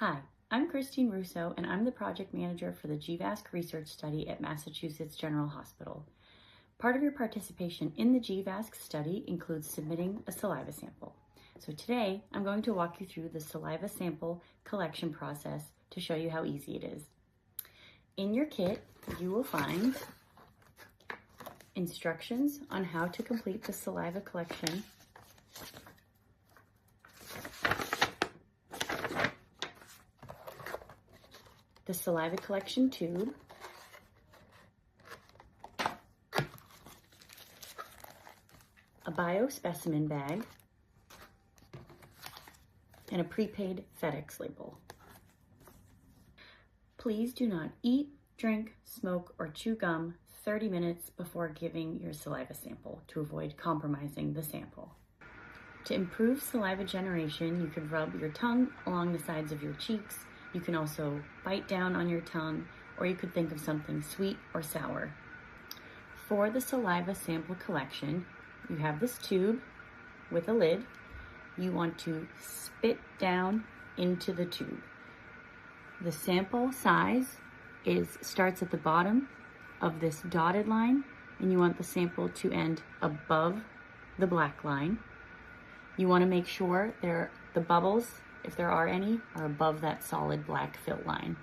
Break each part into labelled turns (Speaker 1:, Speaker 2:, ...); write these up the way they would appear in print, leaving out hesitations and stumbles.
Speaker 1: Hi, I'm Christine Russo, and I'm the project manager for the gVasc research study at Massachusetts General Hospital. Part of your participation in the gVasc study includes submitting a saliva sample. So today, I'm going to walk you through the saliva sample collection process to show you how easy it is. In your kit, you will find instructions on how to complete the saliva collection, the saliva collection tube, a biospecimen bag, and a prepaid FedEx label. Please do not eat, drink, smoke, or chew gum 30 minutes before giving your saliva sample to avoid compromising the sample. To improve saliva generation, you could rub your tongue along the sides of your cheeks. You can also bite down on your tongue, or you could think of something sweet or sour. For the saliva sample collection, you have this tube with a lid. You want to spit down into the tube. The sample size starts at the bottom of this dotted line, and you want the sample to end above the black line. You want to make sure the bubbles, if there are any, are above that solid black fill line.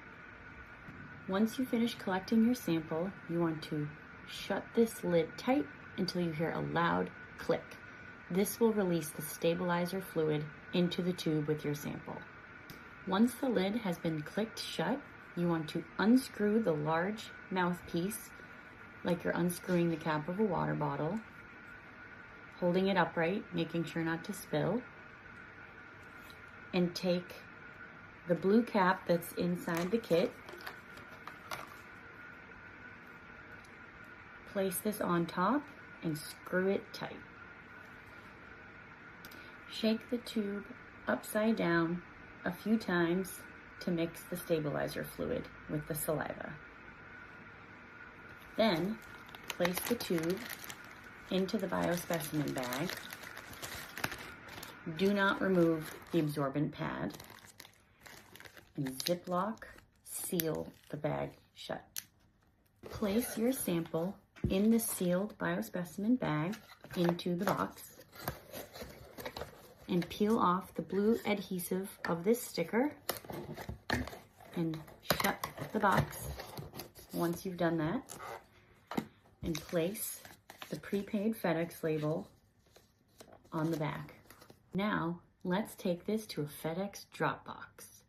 Speaker 1: Once you finish collecting your sample, you want to shut this lid tight until you hear a loud click. This will release the stabilizer fluid into the tube with your sample. Once the lid has been clicked shut, you want to unscrew the large mouthpiece like you're unscrewing the cap of a water bottle, holding it upright, making sure not to spill, and take the blue cap that's inside the kit, place this on top, and screw it tight. Shake the tube upside down a few times to mix the stabilizer fluid with the saliva. Then place the tube into the biospecimen bag. Do not remove the absorbent pad, and Ziploc seal the bag shut. Place your sample in the sealed biospecimen bag into the box and peel off the blue adhesive of this sticker and shut the box once you've done that, and place the prepaid FedEx label on the back. Now, let's take this to a FedEx drop box.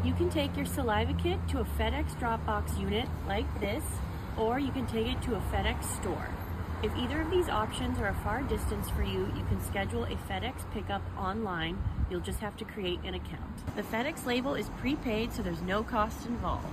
Speaker 1: You can take your saliva kit to a FedEx drop box unit like this, or you can take it to a FedEx store. If either of these options are a far distance for you, you can schedule a FedEx pickup online. You'll just have to create an account. The FedEx label is prepaid, so there's no cost involved.